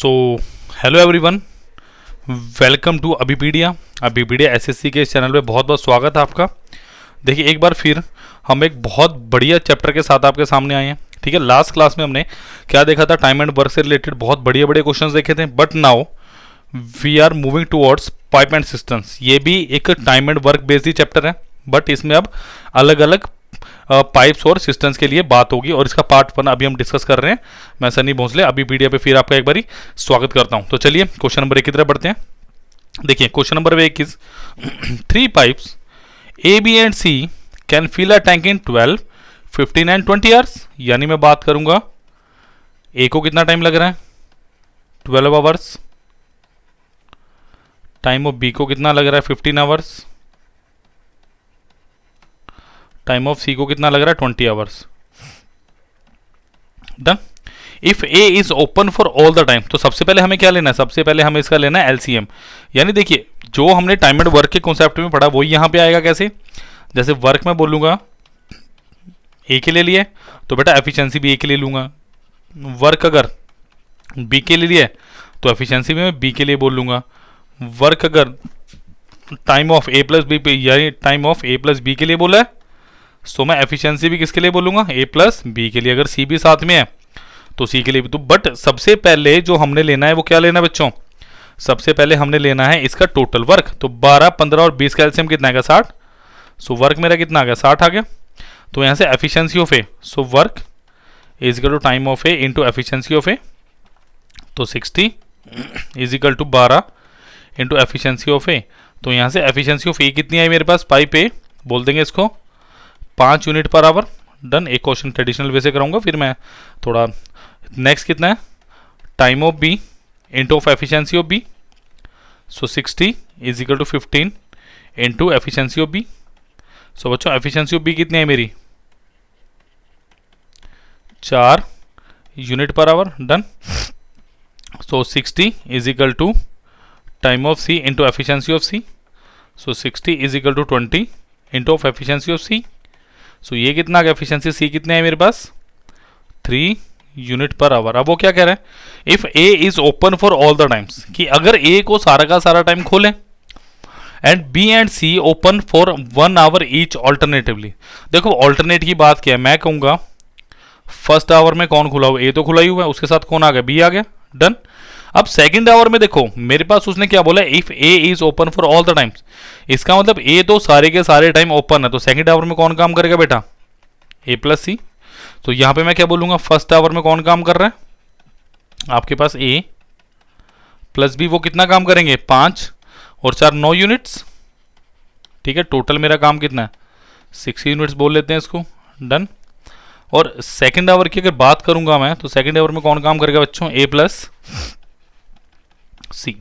So hello everyone, welcome to Abhipedia SSC के इस channel पे बहुत बहुत स्वागत है आपका। देखिए, एक बार फिर हम एक बहुत बढ़िया चैप्टर के साथ आपके सामने आए हैं। ठीक है, लास्ट क्लास में हमने क्या देखा था, टाइम एंड वर्क से रिलेटेड बहुत बढ़िया बढ़िया क्वेश्चंस देखे थे। But now we are moving towards pipe and systems. ये भी एक टाइम एंड वर्क बेस्ड ही चैप्टर है, बट इसमें अब अलग अलग पाइप्स और सिस्टम्स के लिए बात होगी और इसका पार्ट 1 अभी हम डिस्कस कर रहे हैं। मैं सनी भोसले अभीपीडिया पे फिर आपका एक बारी स्वागत करता हूं। तो चलिए क्वेश्चन नंबर 1 की तरफ बढ़ते हैं। देखिए, question number 1 is 3 pipes A B and C can fill a tank in 12, 15 and 20 hours. यानी मैं बात करूंगा ए को कितना टाइम लग रहा है, 12 आवर्स। टाइम ऑफ बी को कितना लग रहा है, 15 आवर्स। टाइम ऑफ सी को कितना लग रहा है, 20 hours. Done. If A is open for all the time, तो सबसे पहले हमें क्या लेना है, सबसे पहले हमें इसका लेना है एलसीएम। यानी देखिए, जो हमने टाइम एंड वर्क के कॉन्सेप्ट में पढ़ा वही यहां पे आएगा। कैसे? जैसे वर्क में बोलूंगा ए के लिए लिए तो बेटा एफिशिएंसी भी ए के लिए लूंगा। वर्क अगर बी के लिए लिए तो एफिशिएंसी भी मैं बी के लिए बोल लूंगा। वर्क अगर time of A plus B यानी time of A plus B के लिए बोला है, सो मैं एफिशिएंसी भी किसके लिए बोलूंगा, ए प्लस बी के लिए। अगर सी भी साथ में है तो सी के लिए भी। तो बट सबसे पहले जो हमने लेना है वो क्या लेना है बच्चों, सबसे पहले हमने लेना है इसका टोटल वर्क। तो 12, 15 और 20 का एलसीएम कितना आएगा, 60। सो वर्क मेरा कितना आ गया, 60 आ गया। तो यहां से efficiency of A, so work is equal to time of A into efficiency of A. तो 60 is equal to 12 into efficiency of A. तो यहां से एफिशिएंसी ऑफ ए कितनी आई मेरे पास, पाइप ए बोल देंगे इसको 5 यूनिट पर आवर। डन। एक क्वेश्चन ट्रेडिशनल वे से कराऊंगा, फिर मैं थोड़ा नेक्स्ट कितना है, time of B into of efficiency of B. So 60 is equal to 15 into efficiency of B. So बच्चों एफिशिएंसी ऑफ बी कितनी है मेरी, 4 unit per hour. Done. So 60 is equal to time of C into efficiency of C. So 60 is equal to 20 into of efficiency of C. So ये कितना आ गया, efficiency सी कितने है मेरे पास, 3 यूनिट पर आवर। अब वो क्या कह रहा है, if A is open for all the times, कि अगर ए को सारा का सारा टाइम खोले and B and C open for 1 hour each alternatively. देखो ऑल्टरनेट की बात क्या है, मैं कहूंगा फर्स्ट आवर में कौन खुला हुआ, ए तो खुला ही हुआ है, उसके साथ कौन आ गया, बी आ गया। डन। अब सेकंड आवर में देखो मेरे पास उसने क्या बोला, if A is open for all the times. इसका मतलब ए तो सारे के सारे टाइम ओपन है, तो सेकंड आवर में कौन काम करेगा बेटा, ए प्लस सी। तो यहां पे मैं क्या बोलूंगा, फर्स्ट आवर में कौन काम कर रहा है, आपके पास ए प्लस बी। वो कितना काम करेंगे, 5 और 4 9 यूनिट्स। ठीक है, टोटल मेरा काम कितना है, 6 यूनिट्स बोल लेते हैं इसको। डन। और सेकंड आवर की अगर बात करूंगा मैं, तो सेकंड आवर में कौन काम करेगा बच्चों, ए प्लस सी।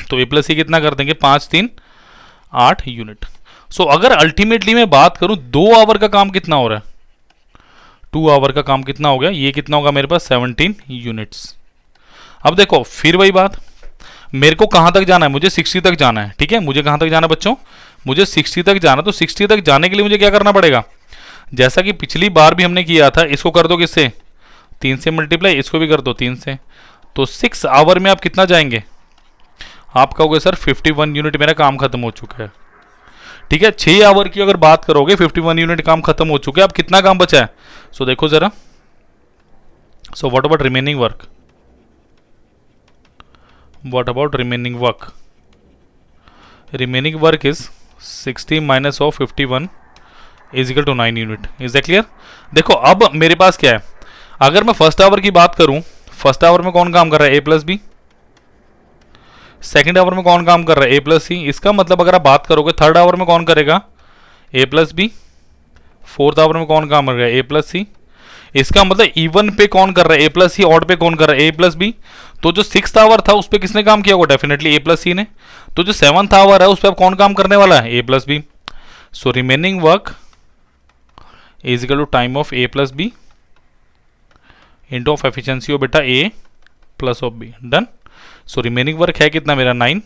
तो ए प्लस सी कितना कर देंगे, 5 3 8 यूनिट। सो अगर अल्टीमेटली मैं बात करूं 2 आवर का काम कितना हो रहा है, 2 आवर का काम कितना हो गया, ये कितना होगा मेरे पास 17 यूनिट्स। अब देखो फिर वही बात, मेरे को कहां तक जाना है, मुझे 60 तक जाना है। ठीक है, मुझे कहां तक जाना है बच्चों, मुझे 60 तक जाना। तो 60 तक जाने के लिए मुझे क्या करना पड़ेगा, जैसा कि पिछली बार भी हमने किया था, इसको कर दो किससे, 3 से मल्टीप्लाई, इसको भी कर दो 3 से। तो 6 आवर में आप कितना जाएंगे, आप कहोगे सर 51 यूनिट मेरा काम खत्म हो चुका है। ठीक है, 6 आवर की अगर बात करोगे 51 यूनिट काम खत्म हो चुके हैं। अब कितना काम बचा है, सो देखो जरा। So what about remaining work, what about remaining work, remaining work is 60 minus of 51 is equal to 9 unit. Is that clear? देखो अब मेरे पास क्या है, अगर मैं फर्स्ट आवर की बात करूं, फर्स्ट आवर में कौन काम कर रहा है, A plus B. Second hour में कौन काम कर रहा है, ए प्लस सी। इसका मतलब अगर आप बात करोगे थर्ड आवर में कौन करेगा, ए प्लस बी। फोर्थ आवर में कौन काम कर रहा है, ए प्लस सी। इसका मतलब इवन पे कौन कर रहा है, ए प्लस सी। ऑड पे कौन कर रहा है, ए प्लस बी। तो जो 6th आवर था उस पर किसने काम किया होगा, डेफिनेटली ए प्लस सी ने। तो जो 7th आवर है उस पर अब कौन काम करने वाला है, A plus B. So remaining work is equal to time of A plus B into of efficiency of बेटा A plus of B. Done. So remaining work है कितना मेरा, 9।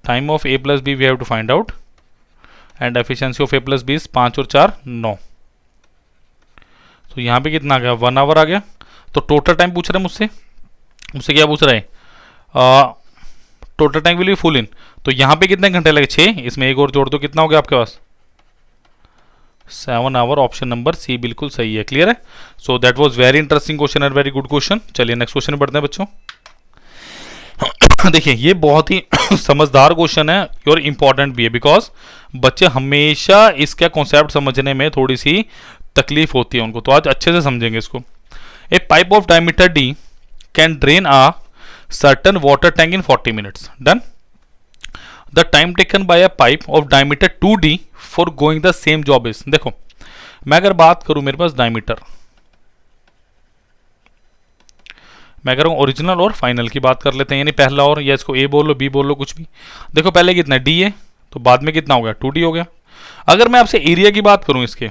Time of A plus B we have to find out and efficiency of A plus B 5 और 4 9। तो यहां पे कितना आ गया, 1 आवर आ गया। तो टोटल टाइम पूछ रहे हैं मुझसे, मुझसे क्या पूछ रहा है, total tank will B full in, तो यहाँ पे कितने घंटे लगे, 6, इसमें एक और जोड़ दो, कितना हो गया आपके पास 7 आवर। ऑप्शन नंबर सी बिल्कुल सही है। क्लियर है। So that was very interesting question and very good question. चलिए नेक्स्ट क्वेश्चन में बढ़ते हैं बच्चों। देखिए ये बहुत ही समझदार क्वेश्चन है और इंपॉर्टेंट भी है, बिकॉज बच्चे हमेशा इसका कॉन्सेप्ट समझने में थोड़ी सी तकलीफ होती है उनको, तो आज अच्छे से समझेंगे इसको। A pipe of diameter D can drain a certain water tank in 40 minutes. Done. The time taken by a pipe of diameter 2d for going the same job is. देखो मैं अगर बात करूं, मेरे पास डायमीटर, मैं कह रहा हूं ओरिजिनल और फाइनल की बात कर लेते हैं, यानी पहला और, या इसको ए बोल लो बी बोल लो कुछ भी। देखो पहले कितना डी है, तो बाद में कितना हो गया 2d हो गया। अगर मैं आपसे एरिया की बात करूं इसके,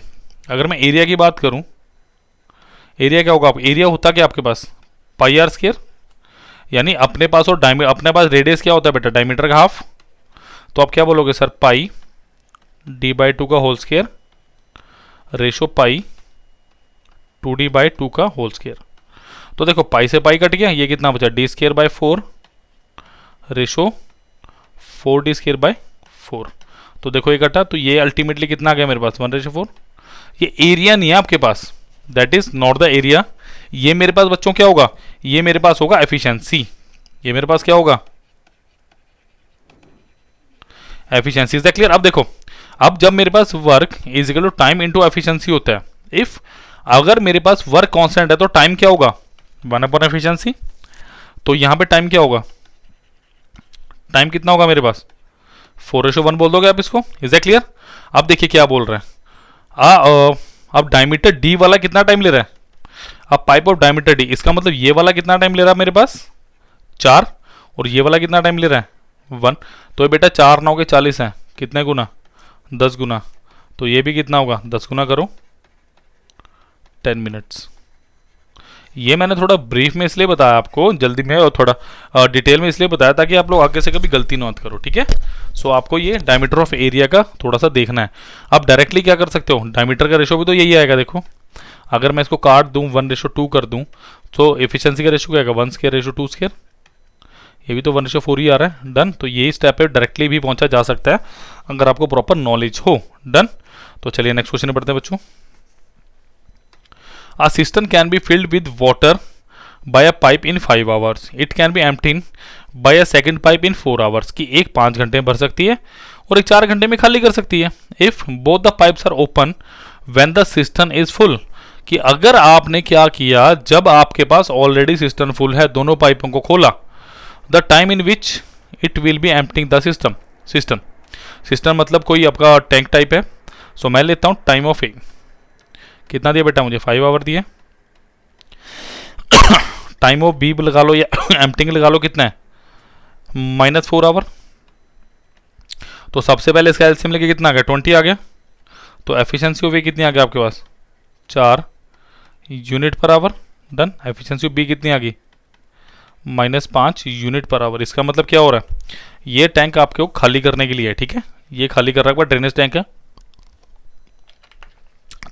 अगर मैं एरिया की बात करूं, एरिया क्या होगा, एरिया होता क्या आपके पास पाई आर स्क्वायर, यानी अपने पास और अपने पास रेडियस क्या होता है बेटा, डायमीटर का हाफ, तो आप क्या बोलोगे सर पाई d/2 का होल स्क्वायर रेशो पाई 2d/2 का होल स्क्वायर। तो देखो पाई से पाई कट गया, ये कितना बचा d²/4 रेशो 4d²/4। तो देखो ये कटा, तो ये अल्टीमेटली कितना आ गया मेरे पास 1/4। ये एरिया नहीं है आपके पास, that is not the area. ये मेरे पास बच्चों क्या होगा, ये मेरे पास होगा एफिशिएंसी। ये मेरे पास क्या होगा एफिशिएंसी। Is that clear. अब देखो, अब जब मेरे पास work is equal to time into efficiency होता है, इफ अगर मेरे पास वर्क कांस्टेंट है तो टाइम क्या होगा 1/एफिशिएंसी। तो यहां पे टाइम क्या होगा, टाइम कितना होगा मेरे पास 4:1 बोल दोगे आप इसको। Is that clear. अब देखिए क्या बोल रहे हैं, अब डायमीटर डी वाला कितना टाइम ले रहा है, अब पाइप ऑफ डायमीटर डी, इसका मतलब ये वाला कितना टाइम ले रहा है मेरे पास 4, और ये वाला कितना टाइम ले रहा है 1। तो ये बेटा 4 9 के 40 है, कितने गुना 10 गुना, तो ये भी कितना होगा 10 गुना करो 10 मिनट्स। ये मैंने थोड़ा ब्रीफ में इसलिए बताया आपको, जल्दी में, और थोड़ा डिटेल में इसलिए बताया ताकि आप लोग आगे से कभी गलती ना करो, ठीक है। सो आपको ये डायमीटर ऑफ एरिया का थोड़ा सा देखना है। आप डायरेक्टली क्या कर सकते हो, डायमीटर का रेशो भी तो यही आएगा। देखो अगर मैं इसको काट दूं 1:2 कर दूं, तो एफिशिएंसी का रेशो क्या आएगा 1/2 ये भी तो 1/4 ही आ रहा है। डन। तो यही स्टेप पे डायरेक्टली भी पहुंचा जा सकता है अगर आपको प्रॉपर नॉलेज हो। डन। तो चलिए नेक्स्ट क्वेश्चन में बढ़ते हैं बच्चों। A cistern can be filled with water by a pipe in 5 hours. It can be emptied by a second pipe in 4 hours. कि एक 5 घंटे में भर सकती है और एक 4 घंटे में खाली कर सकती है। If both the pipes are open when the cistern is full. कि अगर आपने क्या किया, जब आपके पास ऑलरेडी सिस्टम फुल है, दोनों पाइपों को खोला, the time in which it will be emptying the system मतलब कोई आपका टैंक टाइप है। सो मैं लेता हूं टाइम ऑफ ए, कितना दिया बेटा मुझे 5 आवर दिया। टाइम ऑफ बी लगा लो या एम्प्टिंग लगा लो, कितना है -4 आवर। तो सबसे पहले इसका एलसीएम लेके कितना आ गया 20 आ गया। तो एफिशिएंसी ऑफ ए कितनी आ गई आपके पास 4 unit per hour. Done. Efficiency of B कितनी आ गई -5 यूनिट पर आवर। इसका मतलब क्या हो रहा है, ये टैंक आपके को खाली करने के लिए है, ठीक है, ये खाली कर रहा है, ड्रेनेज टैंक है।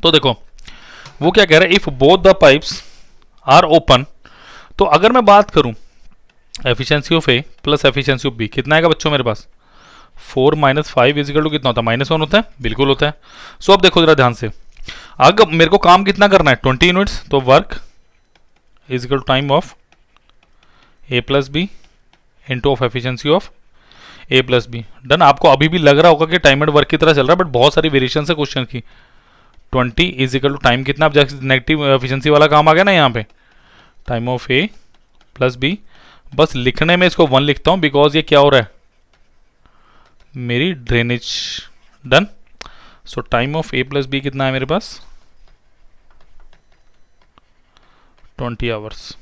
तो देखो वो क्या कह रहा है, if both the pipes are open, तो अगर मैं बात करूं efficiency of A plus efficiency of B कितना आएगा बच्चों मेरे पास 4 - 5 इज इक्वल टू कितना होता है -1 होता है, बिल्कुल होता है। सो अब देखो जरा ध्यान से, अगर मेरे को काम कितना करना है 20 यूनिट्स, तो work is equal to time of A plus B into of efficiency of A plus B. Done. आपको अभी भी लग रहा होगा कि टाइम एंड वर्क की तरह चल रहा है, बट बहुत सारी वेरिएशन है क्वेश्चन की। 20 इज इक्वल टू टाइम कितना, अब नेगेटिव एफिशिएंसी वाला काम आ गया ना यहाँ पे, time of A plus B. बस लिखने में इसको 1 लिखता हूँ बिकॉज ये क्या हो रहा है मेरी drainage. Done. So time of A plus B कितना है मेरे पास 20 hours.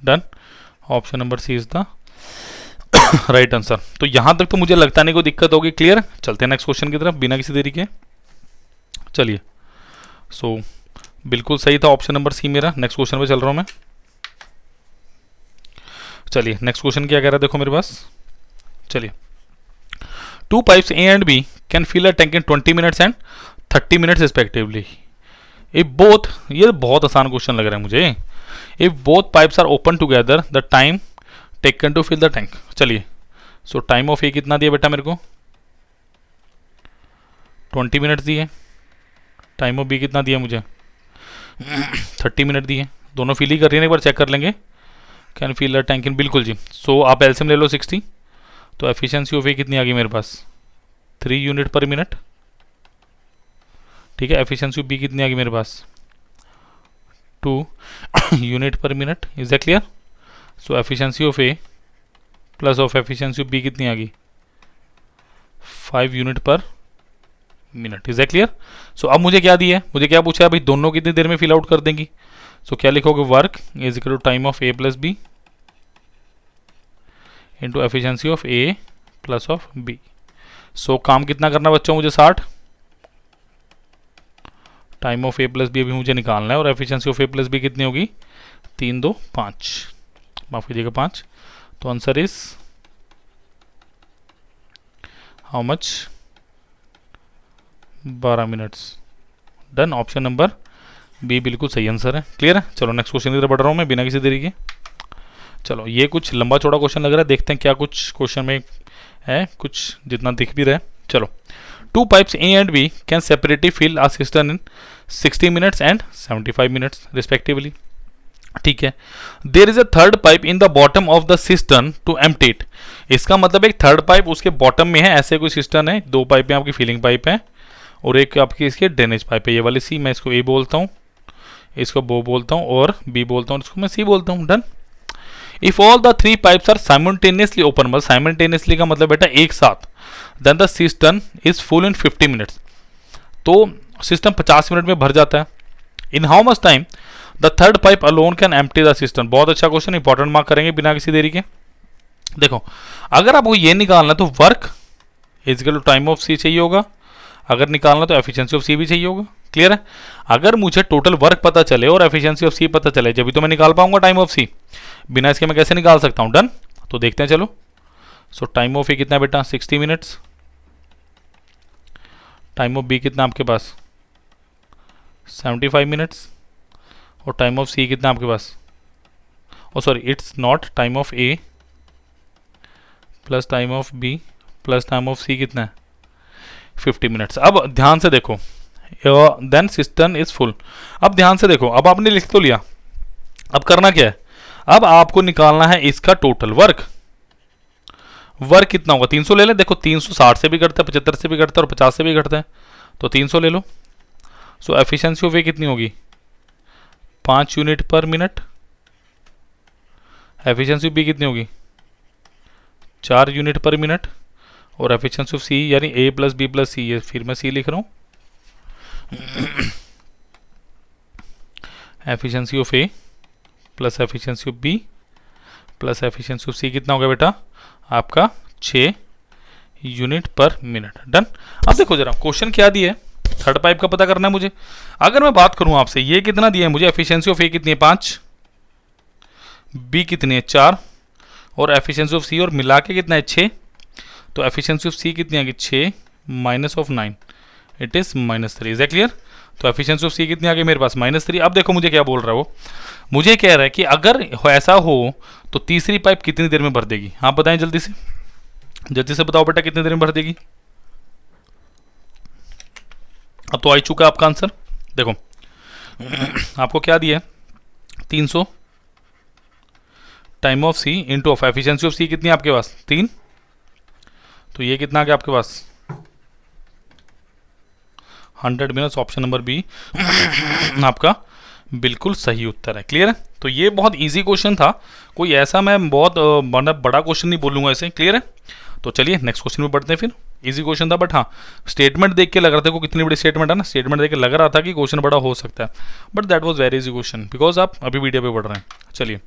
Done. Option number C is the right answer. तो यहां तक तो मुझे लगता नहीं कोई दिक्कत होगी। क्लियर। चलते हैं नेक्स्ट क्वेश्चन की तरफ बिना किसी देरी के। चलिए। सो बिल्कुल सही था ऑप्शन नंबर सी मेरा। नेक्स्ट क्वेश्चन पे चल रहा हूं मैं। चलिए नेक्स्ट क्वेश्चन क्या कह रहा है देखो मेरे पास। चलिए, 2 pipes A and B can fill a tank in 20 minutes and 30 minutes respectively. ये बहुत आसान क्वेश्चन लग रहा है मुझे। If both pipes are open together the time taken to fill the tank. चलिए, सो टाइम ऑफ ए कितना दिया बेटा मेरे को, 20 मिनट दिए। टाइम ऑफ बी कितना दिया मुझे, 30 मिनट दिए। दोनों फिल ही कर रही है, एक बार चेक कर लेंगे। Can fill the tank in, बिल्कुल जी। सो आप एलसीएम ले लो 60, तो एफिशिएंसी ऑफ ए कितनी आ गई मेरे पास, 3 यूनिट पर मिनट। ठीक है, एफिशिएंसी ऑफ बी कितनी आ गई मेरे पास, 2 unit per minute. Is that clear? So efficiency of A plus of efficiency of B कितनी आ गई, 5 unit per minute. Is that clear? So अब मुझे क्या दिया है, मुझे क्या पूछा है भाई, दोनों कितनी देर में फिल आउट कर देंगी। सो क्या लिखोगे, work is equal to time of A plus B into efficiency of A plus of B. So काम कितना करना बच्चों मुझे, 60। Time of A plus B अभी मुझे निकालना है, और efficiency of A plus B कितनी होगी, 3 2 5, माफ कीजिएगा 5। तो answer is how much, 12 minutes. Done, option number B बिल्कुल सही आंसर है। क्लियर है? चलो नेक्स्ट क्वेश्चन की तरफ बढ़ रहा हूँ मैं बिना किसी देरी के। चलो, ये कुछ लंबा चौड़ा क्वेश्चन लग रहा है, देखते हैं क्या कुछ क्वेश्चन में है, कुछ जितना दिख भी रहा है। चलो, 2 pipes A and B can separately fill a cistern in 60 minutes and 75 minutes respectively. ठीक है, there is a third pipe in the bottom of the cistern to empty it. इसका मतलब एक थर्ड पाइप उसके बॉटम में है, ऐसे कोई सिस्टर्न है, 2 पाइप आपकी फिलिंग पाइप है और एक आपकी इसकी ड्रेनेज पाइप है। ये वाली सी, मैं इसको ए बोलता हूँ, इसको बो बोलता हूँ और बी बोलता हूँ, इसको मैं सी बोलता हूँ। Done. If all the 3 pipes are simultaneously open, मतलब साइमल्टेनियसली का मतलब बेटा एक साथ, then the cistern is full in 50 minutes. तो सिस्टम 50 मिनट में भर जाता है। In how much time the third pipe alone can empty the system. बहुत अच्छा क्वेश्चन, इंपॉर्टेंट मार्क करेंगे बिना किसी देरी के। देखो, अगर आपको ये निकालना तो work is equal to time of C चाहिए होगा, अगर निकालना तो एफिशिएंसी ऑफ सी भी चाहिए होगा। क्लियर है? अगर मुझे टोटल वर्क पता चले और एफिशिएंसी ऑफ सी पता चले, जब भी तो मैं निकाल पाऊंगा टाइम ऑफ सी। बिना इसके मैं कैसे निकाल सकता हूं? डन, तो देखते हैं चलो। सो टाइम ऑफ ए कितना है बेटा, 60 मिनट्स। टाइम ऑफ बी कितना आपके पास, 75 मिनट्स। और टाइम ऑफ सी कितना आपके पास, oh sorry it's not, time of A plus time of B plus time of C कितना है, 50 मिनट्स। अब ध्यान से देखो, देन सिस्टर्न इज फुल। अब ध्यान से देखो, अब आपने लिख तो लिया, अब करना क्या है, अब आपको निकालना है इसका टोटल वर्क। वर्क कितना होगा, 300 ले लें। देखो 360 से भी घटता है, 75 से भी घटता है और 50 से भी घटता है, तो 300 ले लो। सो एफिशिएंसी ऑफ ए कितनी होगी, 5 unit per minute. Efficiency of B कितनी होगी, 4 यूनिट पर मिनट। और एफिशिएंसी ऑफ सी यानी A plus B plus C, ये फिर मैं सी लिख रहा हूँ। Efficiency of A plus efficiency of B plus efficiency of C कितना होगा बेटा आपका, 6 यूनिट पर मिनट। डन। अब देखो जरा क्वेश्चन क्या दिया है, थर्ड पाइप का पता करना है मुझे। अगर मैं बात करूं आपसे, ये कितना दिया है मुझे, एफिशिएंसी ऑफ ए कितनी है, 5, बी कितनी है, 4, और एफिशिएंसी ऑफ सी और मिला के कितना है, 6। तो एफिशिएंसी ऑफ सी कितनी आ गई, 6 minus of 9, it is -3। Is that clear? तो एफिशिएंसी ऑफ सी कितनी आ गई मेरे पास, -3। अब देखो मुझे क्या बोल रहा है वो, मुझे कह रहा है कि अगर ऐसा हो तो तीसरी पाइप कितनी देर में भर देगी। हाँ बताएं जल्दी से, जल्दी से बताओ बेटा कितनी देर में भर देगी। अब तो आ चुका आपका आंसर। देखो आपको क्या दिया है, 300 time of C into of efficiency of C कितनी है आपके पास, 3। तो ये कितना आ गया आपके पास, 100 मिनट्स। ऑप्शन नंबर बी आपका बिल्कुल सही उत्तर है। क्लियर है? तो ये बहुत इजी क्वेश्चन था, कोई ऐसा मैं बहुत बड़ा क्वेश्चन नहीं बोलूंगा इसे। क्लियर है? तो चलिए नेक्स्ट क्वेश्चन में बढ़ते हैं। फिर इजी क्वेश्चन था, बट हाँ स्टेटमेंट देख के लग रहा था को कितनी बड़ी स्टेटमेंट है ना, स्टेटमेंट देख के लग रहा था कि क्वेश्चन बड़ा हो सकता है, but that was very easy question because आप अभी वीडियो पे पढ़ रहे हैं। चलिए,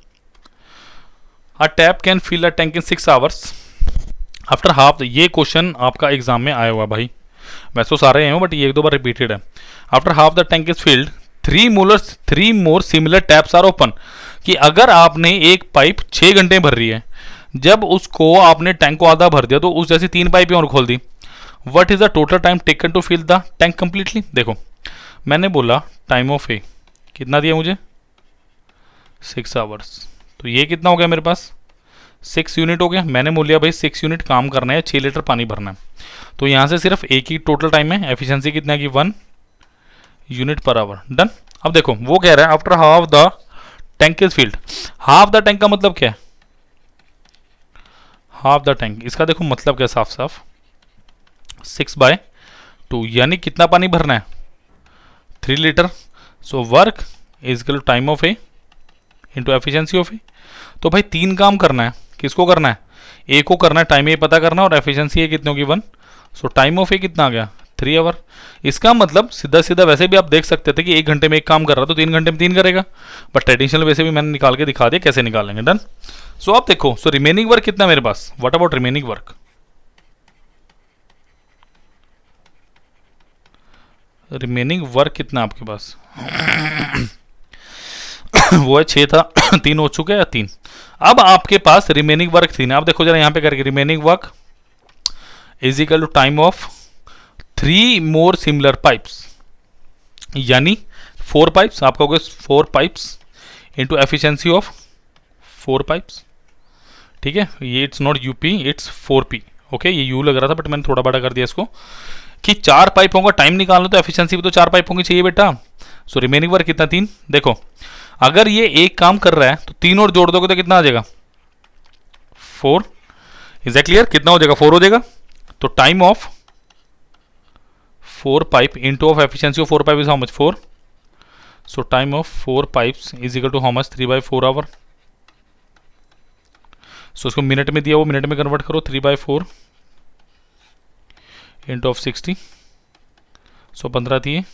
a tap can fill a tank in 6 hours after half. ये क्वेश्चन आपका एग्जाम में आया हुआ भाई, वैसे तो सारे हैं बट ये 1-2 बार रिपीटेड है। After half the tank is filled 3 more similar taps are open. कि अगर आपने एक पाइप 6 घंटे भर रही है, जब उसको आपने टैंक को आधा भर दिया तो उस जैसी 3 पाइपें और खोल दी। What is the total time taken to fill the tank completely. देखो मैंने बोला टाइम ऑफ ए कितना दिया मुझे, 6 आवर्स। तो ये कितना हो गया मेरे पास, 6 यूनिट हो गया। मैंने बोल लिया भाई 6 यूनिट काम करना है, 6 लीटर पानी भरना है। तो यहाँ से सिर्फ एक ही टोटल टाइम है, एफिशिएंसी कितना की 1 यूनिट पर आवर। डन। अब देखो वो कह रहा है after half the tank is field. Half the tank का मतलब क्या है, हाफ द टैंक, इसका देखो मतलब क्या साफ साफ, 6/2 यानी कितना पानी भरना है, 3 litre. So work is equal to time of A into efficiency of A. तो भाई 3 काम करना है, किसको करना है, ए को करना है, टाइम ए पता करना है और एफिशिएंसी ए कितने होगी 1। सो टाइम ऑफ ए कितना आ गया 3 आवर। इसका मतलब सीधा सीधा वैसे भी आप देख सकते थे कि 1 घंटे में 1 काम कर रहा तो 3 घंटे में 3 करेगा, बट ट्रेडिशनल वैसे भी मैंने निकाल के दिखा दिया कैसे निकालेंगे। डन। सो आप देखो, सो रिमेनिंग वर्क कितना मेरे पास, what about remaining work, remaining work कितना आपके पास वो है 6 था 3 हो चुका है 3। अब आपके पास रिमेनिंग वर्क 3 है। आप देखो जरा यहां पे करके, remaining work is equal to time of 3 more similar pipes, यानी 4 पाइप्स आपका हो गया 4 pipes into efficiency of 4 pipes. ठीक है, ये it's not UP it's 4P। Okay, ये यू लग रहा था बट मैंने थोड़ा बड़ा कर दिया इसको, कि 4 पाइपों का टाइम निकालना तो एफिशिएंसी भी तो 4 पाइपों की चाहिए बेटा। सो रिमेनिंग वर्क कितना 3। देखो अगर ये एक काम कर रहा है तो 3 और जोड़ दोगे तो कितना आ जाएगा 4। इज दैट क्लियर, कितना हो जाएगा 4 हो जाएगा। तो time of 4 pipe into of efficiency of 4 pipe is how much 4। So time of 4 pipes is equal to how much 3/4 hour. So उसको मिनट में दिया, वो मिनट में कन्वर्ट करो, 3/4 इंटू ऑफ 60। सो 15 थी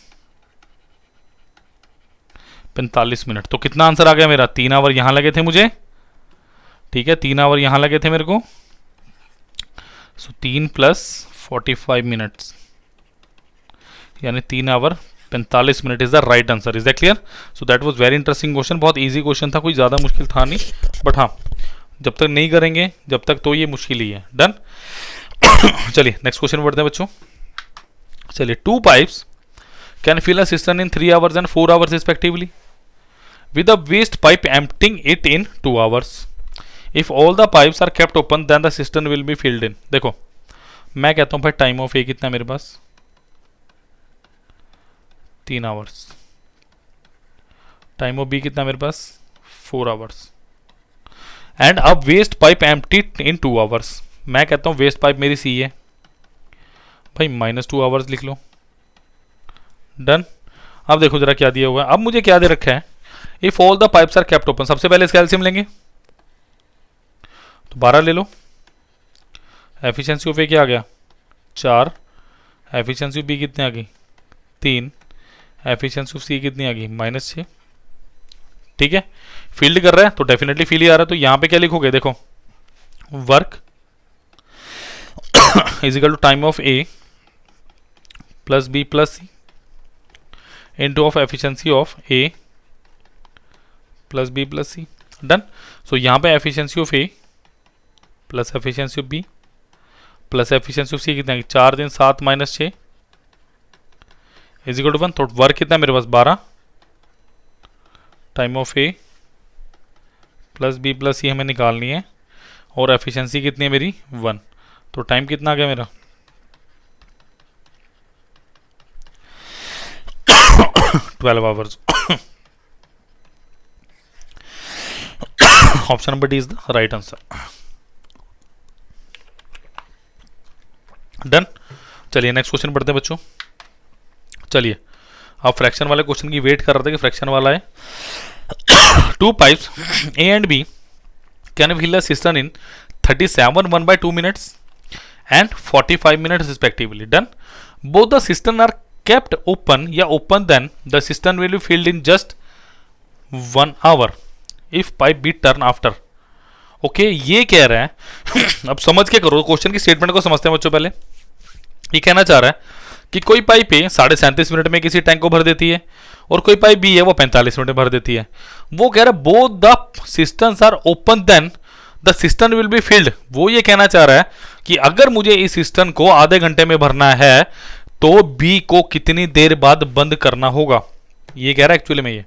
45 मिनट। तो कितना आंसर आ गया मेरा, 3 आवर यहां लगे थे मुझे, ठीक है 3 आवर यहां लगे थे मेरे को। सो 3 + 45 मिनट्स यानी 3 hour 45 minute is the right answer. Is that clear. So that was very interesting question, बहुत इजी क्वेश्चन था, कोई ज़्यादा मुश्किल था नहीं, बट हाँ जब तक नहीं करेंगे जब तक तो ये मुश्किल ही है। डन। चलिए नेक्स्ट क्वेश्चन बढ़ते हैं बच्चों। चलिए 2 pipes can fill a cistern in 3 hours and 4 hours respectively, with a waste pipe emptying it in 2 hours. If all the pipes are kept open, then the cistern will be filled in. देखो मैं कहता हूँ भाई time of A कितना है मेरे पास 3 hours, time of B कितना मेरे पास 4 आवर्स, एंड अब वेस्ट पाइप एम्प्टीड इन 2 आवर्स। मैं कहता हूँ वेस्ट पाइप मेरी सी है भाई, -2 आवर्स लिख लो। डन। अब देखो जरा क्या दिया हुआ है, अब मुझे क्या दे रखा है, if all the pipes are kept open. सबसे पहले इसका एलसीएम लेंगे तो 12 ले लो। एफिशिएंसी ऑफ ए क्या आ गया 4, एफिशिएंसी ऑफ बी कितने आ गई 3, एफिशिएंसी ऑफ सी कितनी आ गई -6। ठीक है, फील्ड कर रहा है तो डेफिनेटली फील ही आ रहा है। तो यहां पे क्या लिखोगे, देखो work is equal to time of A plus B plus C into of efficiency of A plus B plus C. Done. So यहां पे efficiency of A plus efficiency of B plus efficiency of C कितना है 4 दिन 7 -6 is equal to 1। तो work कितना है मेरे पास 12, time of A plus B plus C हमें निकालनी है, और एफिशिएंसी कितनी है मेरी 1। तो टाइम कितना आ गया मेरा 12 hours. Option number D is the right answer. Done. चलिए नेक्स्ट क्वेश्चन पढ़ते हैं बच्चों। चलिए आप फ्रैक्शन वाले क्वेश्चन की वेट कर रहे थे कि फ्रैक्शन वाला है। 2 pipes A and B can fill a cistern in 37 1/2 minutes and 45 minutes respectively. Done. Both the cistern are kept open या open, then the cistern will be filled in just 1 hour if pipe be turned after. Okay ये कह रहा है अब समझ के करो question की स्टेटमेंट को, समझते हैं बच्चों। पहले ये कहना चाह रहा है कि कोई पाइप है 37.5 मिनट में किसी टैंक को भर देती है, और कोई पाइप बी है वो 45 मिनट में भर देती है। वो कह रहा है both the cisterns are open then the cistern will be filled. वो ये कहना चाह रहा है कि अगर मुझे इस सिस्टर्न को आधे घंटे में भरना है तो बी को कितनी देर बाद बंद करना होगा, ये कह रहा है एक्चुअली में ये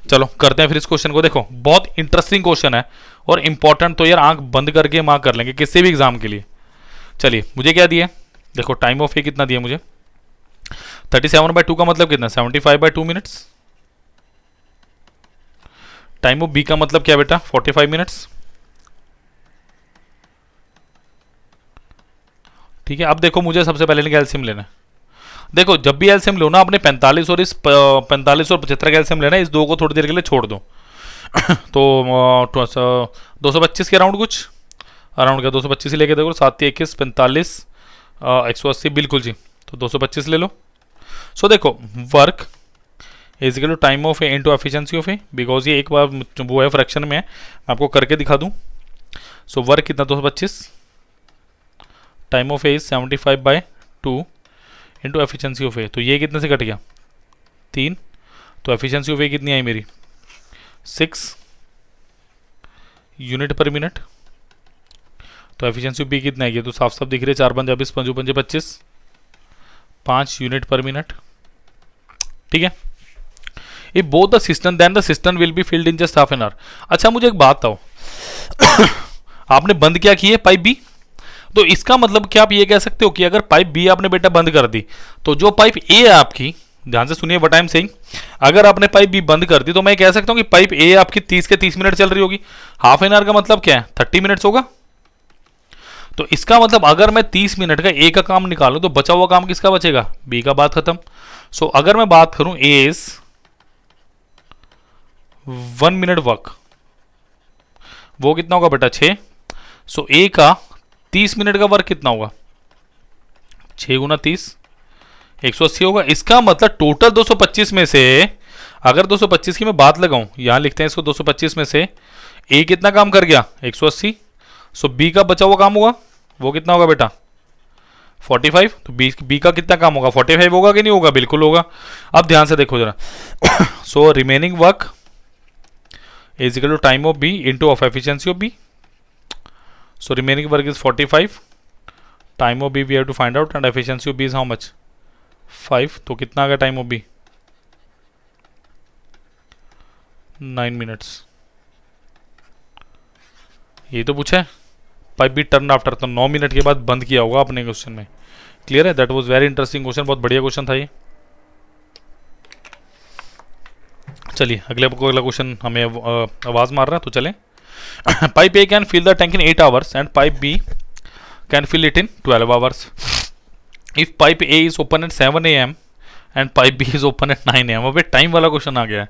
चलो करते हैं फिर इस क्वेश्चन को। देखो बहुत इंटरेस्टिंग क्वेश्चन है और इंपॉर्टेंट, तो यार आंख बंद करके मार्क कर लेंगे किसी भी एग्जाम के लिए। चलिए मुझे क्या दिया, देखो टाइम ऑफ ए कितना दिया मुझे, 37/2 का मतलब कितना, 75/2 मिनट्स। टाइम ऑफ बी का मतलब क्या बेटा, 45 मिनट्स। ठीक है, अब देखो मुझे सबसे पहले एलसीएम लेना है। देखो जब भी एलसीएम लो ना, अपने 45 और इस 45 और 75 का एलसीएम लेना है, इस दो को थोड़ी देर के लिए छोड़ दो। तो 225 के अराउंड, कुछ अराउंड क्या, 225 ही लेके देखो, 7 21 45 180, बिल्कुल जी, तो 225 ले लो। सो देखो work is equal to time of A into efficiency of A, because ये एक बार वो है फ्रैक्शन में है, मैं आपको करके दिखा दूं। सो वर्क कितना, 225, time of A is 75/2 into efficiency of A, तो ये कितने से कट गया, 3, तो एफिशिएंसी ऑफ ए कितनी आई मेरी, 6 यूनिट पर मिनट। तो एफिशिएंसी ऑफ बी कितना है, तो साफ साफ दिख रही है, 4 पंजे 25 5 पंजे 25, 5 यूनिट पर मिनट। ठीक है, ये both the system, then the system will be filled in just half an hour. अच्छा मुझे एक बात बताओ, आपने बंद क्या की है, पाइप बी, तो इसका मतलब क्या आप ये कह सकते हो कि अगर पाइप बी आपने बेटा बंद कर दी, तो जो पाइप ए है आपकी, ध्यान से सुनिए व्हाट आई एम सेइंग, अगर आपने पाइप बी बंद कर दी तो मैं कह सकता हूं कि पाइप ए आपकी 30 के 30 मिनट चल रही होगी। हाफ एन आवर का मतलब क्या है, 30 मिनट्स होगा। तो इसका मतलब अगर मैं 30 मिनट का ए का काम निकालूं तो बचा हुआ काम किसका बचेगा, बी का, बात खत्म। सो अगर मैं बात करूं ए इज 1 मिनट वर्क, वो कितना होगा बेटा, 6। सो ए का 30 मिनट का वर्क कितना होगा, 6 गुना 30 180 होगा। इसका मतलब टोटल 225 में से, अगर 225 की मैं बात लगाऊं, यहां लिखते हैं इसको, 225 में से ए कितना काम कर गया, 180। सो बी का बचा हुआ काम होगा, वो कितना होगा बेटा, 45। तो बी का कितना काम होगा, 45 होगा कि नहीं होगा, बिल्कुल होगा। अब ध्यान से देखो जरा। So remaining work is equal to time of B into of efficiency of B. So remaining work is 45, time of B we have to find out, and efficiency of B is how much, 5। तो कितना आ गया time of B, 9 minutes. ये तो पूछा है pipe be turn after, तो 9 minute के बाद बंद किया होगा अपने क्वेश्चन में। क्लियर है, that was very interesting question, बहुत बढ़िया क्वेश्चन था ये। चलिए अगला क्वेश्चन हमें आवाज मार रहा है, तो चलें। Pipe A can fill the tank in 8 hours and pipe B can fill it in 12 hours. If pipe A is open at 7 AM and pipe B is open at 9 AM, अबे time वाला question आ गया है।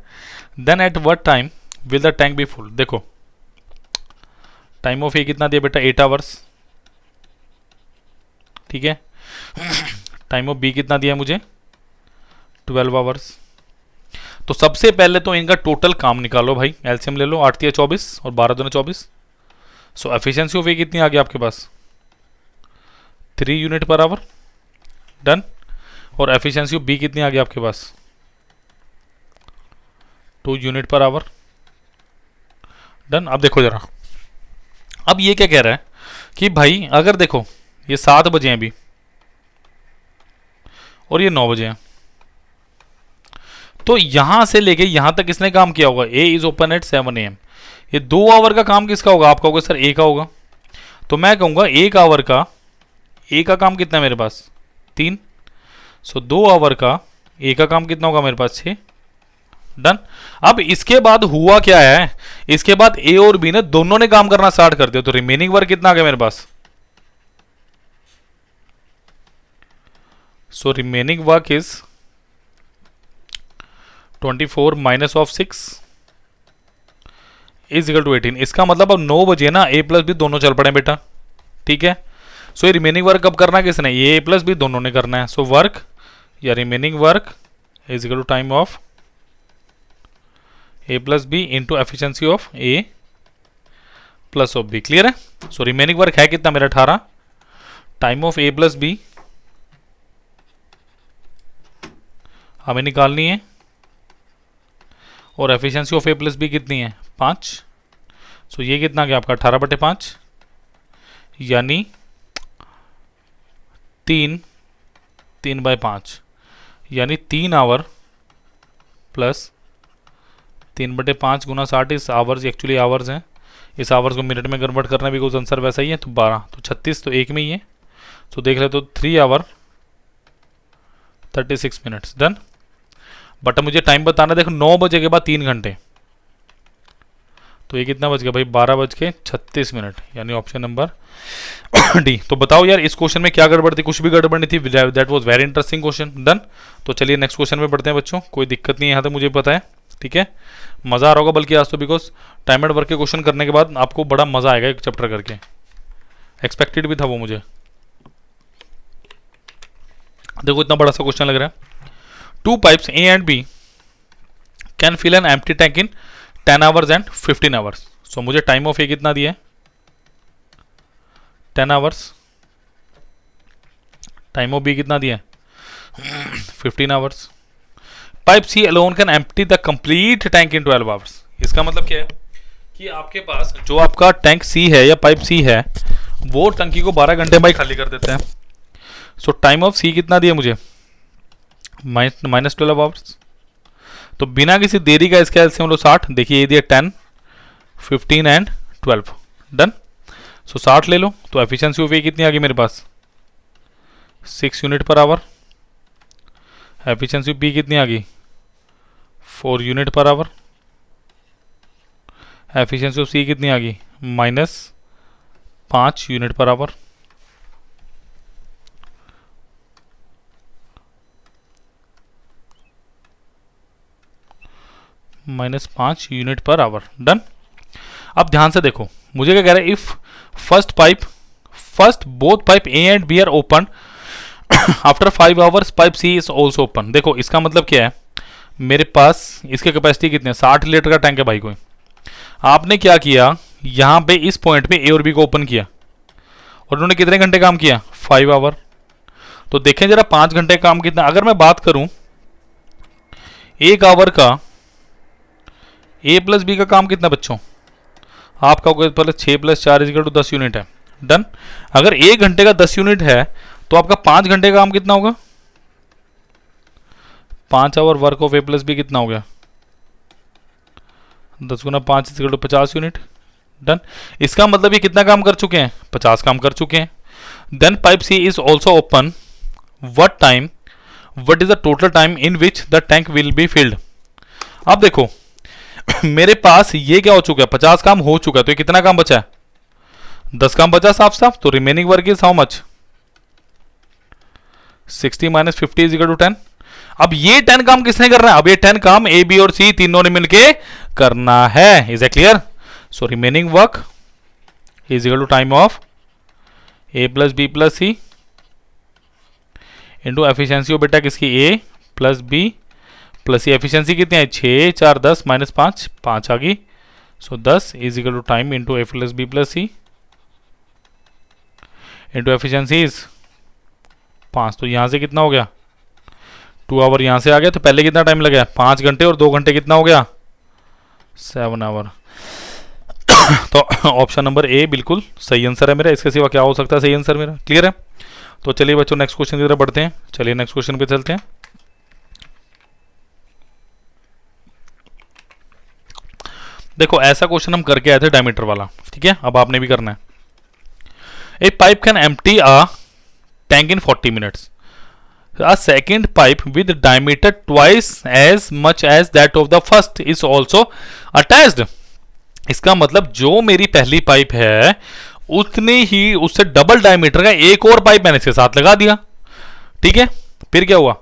Then at what time will the tank be full? देखो time of A कितना दिया बेटा, 8 hours. ठीक है, टाइम ऑफ बी कितना दिया मुझे, 12 आवर्स। तो सबसे पहले तो इनका टोटल काम निकालो भाई, एलसीएम ले लो, 8 3 24 और 12 2 24। सो एफिशिएंसी ऑफ ए कितनी आ गई आपके पास, 3 यूनिट पर आवर, डन। और एफिशिएंसी ऑफ बी कितनी आ गई आपके पास, 2 यूनिट पर आवर, डन। अब देखो जरा, अब ये क्या कह रहा है कि भाई अगर देखो ये 7 बजे हैं अभी और ये 9 बजे हैं, तो यहां से लेके यहां तक किसने काम किया होगा, ए इज ओपन एट 7 AM। ये 2 आवर का काम किसका होगा, आपका होगा सर ए का होगा। तो मैं कहूंगा 1 आवर का, ए का काम कितना है मेरे पास, 3। सो 2 आवर का ए का काम कितना होगा मेरे पास, 6, डन। अब इसके बाद हुआ क्या है, इसके बाद ए और बी ने दोनों ने काम करना स्टार्ट कर दिया, तो रिमेनिंग वर्क कितना आ गया मेरे पास। So remaining work is 24 minus of 6 is equal to 18। इसका मतलब अब 9 बजे ना ए प्लस बी दोनों चल पड़े बेटा। ठीक है, सो ये रिमेनिंग वर्क कब करना है किसने, ये ए प्लस बी दोनों ने करना है। सो वर्क या remaining work is equal to time of A plus B into efficiency of A plus of B. Clear है, सो रिमेनिंग वर्क है कितना मेरा, 18। Time of A plus B हमें निकालनी है, और efficiency of A plus B कितनी है, 5। सो ये कितना गया आपका, 18/5, यानी 3/5, यानी 3 आवर प्लस 3/5 गुना 60 इस आवर्स, एक्चुअली आवर्स हैं, इस आवर्स को मिनट में कन्वर्ट करना भी कुछ आंसर वैसा ही है। तो 12 तो 36 तो एक में ही है। तो देख ले तो 3 आवर 36 मिनट्स डन। बट मुझे टाइम बताना, देखो 9 बजे के बाद 3 घंटे, तो ये कितना बज गया भाई 12:36 मिनट, यानी ऑप्शन नंबर डी। तो बताओ यार इस क्वेश्चन में क्या गड़बड़ थी? कुछ भी गड़बड़ नहीं थी। That was very interesting question done. तो चलिए नेक्स्ट क्वेश्चन में बढ़ते हैं बच्चों, कोई दिक्कत नहीं है यहाँ तक मुझे पता है, ठीक है। मज़ा आ रहा होगा बल्कि आज तो, बिकॉज टाइम एंड वर्क के क्वेश्चन करने के बाद आपको बड़ा मज़ा आएगा एक चैप्टर करके, एक्सपेक्टेड भी था वो मुझे। देखो इतना बड़ा सा क्वेश्चन लग रहा है। 2 pipes A and B can fill an empty tank in 10 hours and 15 hours. So मुझे टाइम ऑफ ए कितना दिया है? 10 आवर्स। टाइम ऑफ बी कितना दिया है? 15 hours. Pipe C alone can empty the complete tank in 12 hours. इसका मतलब क्या है कि आपके पास जो आपका टैंक सी है या पाइप सी है वो टंकी को 12 घंटे में खाली कर देते हैं। सो टाइम ऑफ सी कितना दिया मुझे? -12 आवर्स। तो बिना किसी देरी का इसका एलसीएम हम लोग 60, देखिए ये दिया 10, 15 एंड 12 डन। सो 60 ले लो। तो एफिशिएंसी ऑफ ए कितनी आ गई मेरे पास? 6 unit per hour. Efficiency of B कितनी आ गई? 4 unit per hour. Efficiency of C कितनी आ गई? -5 unit per hour. -5 unit per hour done. अब ध्यान से देखो मुझे क्या कह रहा है, if first both pipe A and B are open after 5 hours pipe C is also open. देखो इसका मतलब क्या है, मेरे पास इसकी कैपेसिटी कितनी है? 60 लीटर का टैंक है भाई। कोई आपने क्या किया, यहां पे इस पॉइंट पे ए और बी को ओपन किया और उन्होंने कितने घंटे काम किया? 5 आवर। तो देखें जरा 5 घंटे काम कितना, अगर मैं बात करूं 1 आवर का ए प्लस बी का काम कितना बच्चों? आपका पहले 6 + 4 = 10 यूनिट है डन। अगर 1 घंटे का 10 यूनिट है तो आपका 5 घंटे का काम कितना होगा? 5 hour work of A plus B कितना हो गया? 10 × 5 = 50 यूनिट डन। इसका मतलब ये कितना काम कर चुके हैं? 50 काम कर चुके हैं। Then pipe C is also open what is the total time in which the tank will be filled. अब देखो मेरे पास ये क्या हो चुका है? 50 काम हो चुका है। तो ये कितना काम बचा है? 10 काम बचा साफ साफ। तो remaining work is how much? 60 - 50 = 10। अब ये 10 काम किसने करना है? अब ये 10 काम ए बी और सी तीनों ने मिलके करना है। Is A clear? So remaining work is equal to time of A plus B plus C into efficiency of बेटा किसकी? A plus B plus C. Efficiency कितनी है? 6 × 4 = 10 -5 5 आ गई। So 10 is equal to time into A plus B plus C into efficiency is 5। तो यहां से कितना हो गया? 2 आवर यहां से आ गया। तो पहले कितना टाइम लगा? 5 घंटे और 2 घंटे कितना हो गया? 7 आवर। तो ऑप्शन नंबर ए बिल्कुल सही आंसर है मेरा। इसके सिवा क्या हो सकता है सही आंसर मेरा? क्लियर है? तो चलिए बच्चों नेक्स्ट क्वेश्चन की तरफ बढ़ते हैं। चलिए नेक्स्ट क्वेश्चन पे चलते हैं। देखो ऐसा क्वेश्चन हम करके आए थे डायमीटर वाला, ठीक है। अब आपने भी करना है। A pipe can empty a tank in 40 minutes. A second pipe with diameter twice as much as that of the first is also attached। इसका मतलब जो मेरी पहली पाइप है उतने ही उससे डबल डायमीटर का एक और पाइप मैंने इसके साथ लगा दिया, ठीक है। फिर क्या हुआ?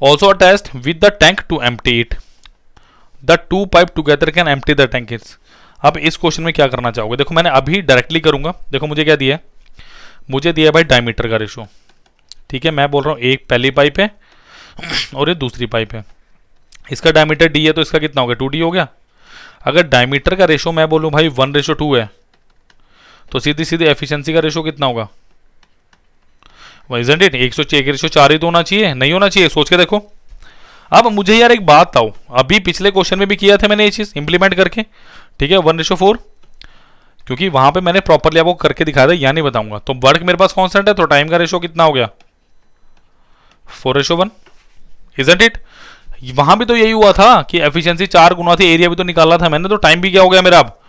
Also attached with the tank to empty it. The 2 pipe together can empty the tank it's. अब इस क्वेश्चन में क्या करना चाहोगे? देखो मैंने अभी डायरेक्टली करूंगा। देखो मुझे क्या दिया है? मुझे दिया भाई डायमीटर का रेशो, ठीक है। मैं बोल रहा हूं एक पहली पाइप है और ये दूसरी पाइप है। इसका डायमीटर डी है तो इसका कितना हो गया? 2d हो गया। अगर डायमीटर का रेशो मैं बोलूं भाई 1:2 है तो सीधी सीधी एफिशिएंसी का रेशो कितना होगा? Isn't it? 1/4 ही तो होना चाहिए, नहीं होना चाहिए? सोच के देखो। अब मुझे यार एक बात बताओ, अभी पिछले क्वेश्चन में भी किया था मैंने ये चीज इंप्लीमेंट करके, ठीक है, 1:4, क्योंकि वहां पे मैंने प्रॉपरली आपको करके दिखाया था, या नहीं बताऊंगा। तो वर्क मेरे पास कांस्टेंट है तो टाइम का रेशो कितना हो गया? 4:1, इजंट इट? वहां भी तो यही हुआ था कि एफिशिएंसी 4 गुना थी, एरिया भी तो निकाला था मैंने, तो टाइम भी क्या हो गया मेरा अब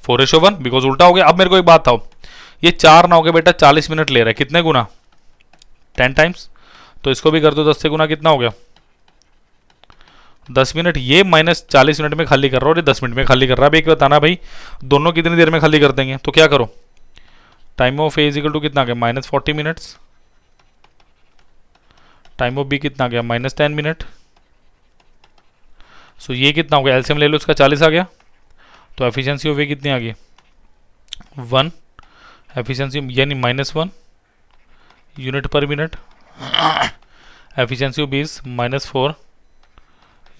4:1 बिकॉज उल्टा हो गया। अब मेरे को एक बात था, ये 4 ना हो गया बेटा 40 मिनट ले रहा है, कितने गुना 10 टाइम्स, तो इसको भी कर दो 10 से गुना, कितना हो गया 10 मिनट। ये माइनस 40 मिनट में खाली कर रहा है और ये 10 मिनट में खाली कर रहा है। अब एक बताना भाई दोनों कितनी देर में खाली कर देंगे, तो क्या करो time of A equal to कितना आ गया -40 मिनट्स, टाइम ऑफ बी कितना आ गया -10 मिनट। सो ये कितना हो गया, एलसीएम ले लो इसका 40 आ गया, तो एफिशिएंसी ऑफ ए कितनी आ गई 1, एफिशिएंसी यानी -1 unit per minute, efficiency of B is -4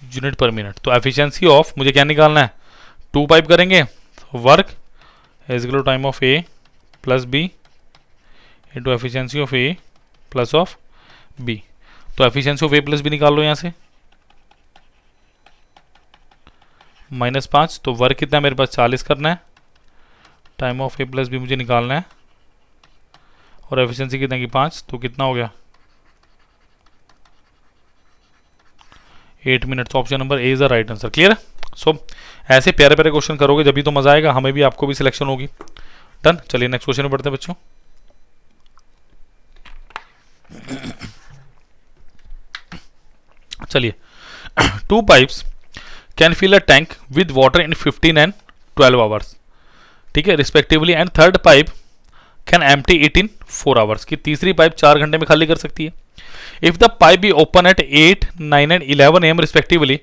unit per minute. तो एफिशिएंसी ऑफ मुझे क्या निकालना है, 2 पाइप करेंगे, work is equal to time of A plus B into efficiency of A plus of B. तो efficiency of A plus B निकाल लो यहाँ से -5, तो वर्क कितना मेरे पास 40 करना है, time of A plus B मुझे निकालना है, और एफिशिएंसी कितना की 5, तो कितना हो गया 8 minutes. Option number A is the right answer. Clear है। सो ऐसे प्यारे प्यारे क्वेश्चन करोगे जब भी तो मजा आएगा, हमें भी आपको भी सिलेक्शन होगी। डन। चलिए नेक्स्ट क्वेश्चन में बढ़ते हैं बच्चों। चलिए 2 pipes can fill a tank with water in 15 and 12 hours, ठीक है respectively, and third pipe can empty it in 4 hours, की तीसरी पाइप 4 घंटे में खाली कर सकती है। If the pipe B open at 8, 9 and 11 AM respectively,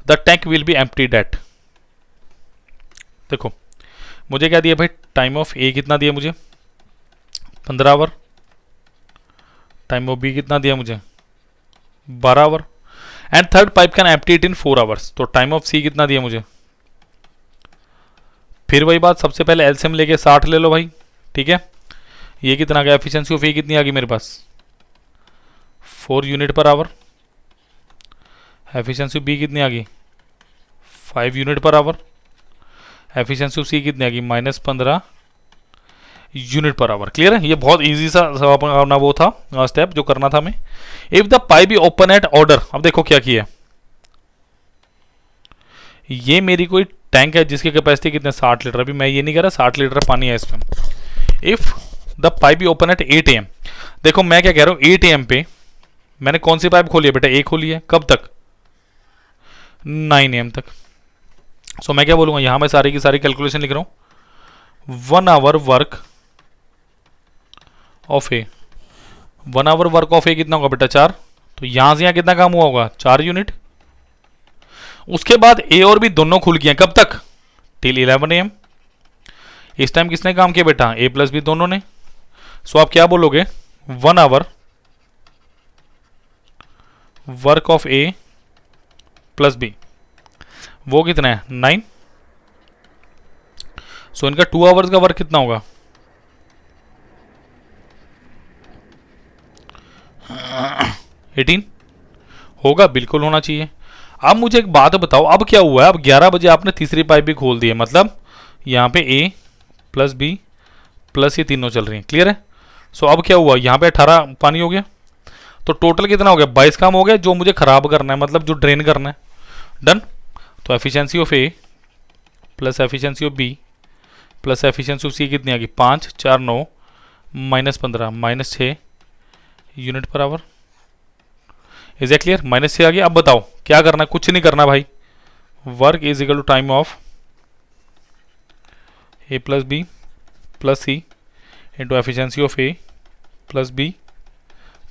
the tank will be emptied at. देखो मुझे क्या दिया भाई, टाइम ऑफ ए कितना दिया मुझे 15 आवर, टाइम ऑफ बी कितना दिया मुझे 12 hour, and third pipe can empty it in 4 hours, तो टाइम ऑफ सी कितना दिया मुझे। फिर वही बात, सबसे पहले एलसीएम लेके 60 ले लो भाई, ठीक है। ये कितना आ गया, एफिशिएंसी ऑफ ए कितनी आ गई मेरे पास 4 unit per hour, efficiency B कितनी आ गई 5 unit per hour, efficiency of C कितनी आ गई -15 यूनिट पर आवर। क्लियर है। ये बहुत इजी सा अपना वो था स्टेप जो करना था हमें। If the pipe B open eight order, अब देखो क्या किया, ये मेरी कोई टैंक है जिसकी कैपेसिटी कितने 60 लीटर, अभी मैं ये नहीं कह रहा 60 लीटर पानी है इसमें। If the pipe B open at 8 AM, देखो मैं क्या कह रहा हूं 8 AM पे मैंने कौन सी पाइप खोली है बेटा, ए खोली है, कब तक 9 AM तक। सो मैं क्या बोलूंगा, यहां मैं सारी की सारी कैलकुलेशन लिख रहा हूं, 1 hour work of A, 1 hour work of A कितना होगा बेटा 4, तो यहां से यहां कितना काम हुआ होगा 4 यूनिट। उसके बाद ए और बी दोनों खुल गए, कब तक टिल 11 AM। इस टाइम किसने काम किया बेटा, ए प्लस बी दोनों ने। सो आप क्या बोलोगे, 1 hour work of A plus B, वो कितना है 9। सो इनका 2 आवर्स का वर्क कितना होगा 18 होगा, बिल्कुल होना चाहिए। अब मुझे एक बात बताओ, अब क्या हुआ है, अब 11 बजे आपने तीसरी पाइप भी खोल दी है, मतलब यहाँ पे ए प्लस बी प्लस ये तीनों चल रही हैं। क्लियर है। सो अब क्या हुआ, यहाँ पे 18 पानी हो गया, तो टोटल कितना हो गया 22 काम हो गया, जो मुझे खराब करना है, मतलब जो ड्रेन करना है। डन। तो efficiency of A plus efficiency of B plus efficiency of C कितनी आ गई 5, 4, 9 -15 -6 unit per hour. Is A clear. -6 आ गया। अब बताओ क्या करना, कुछ नहीं करना भाई, work is equal to time of A plus B plus C into efficiency of A plus B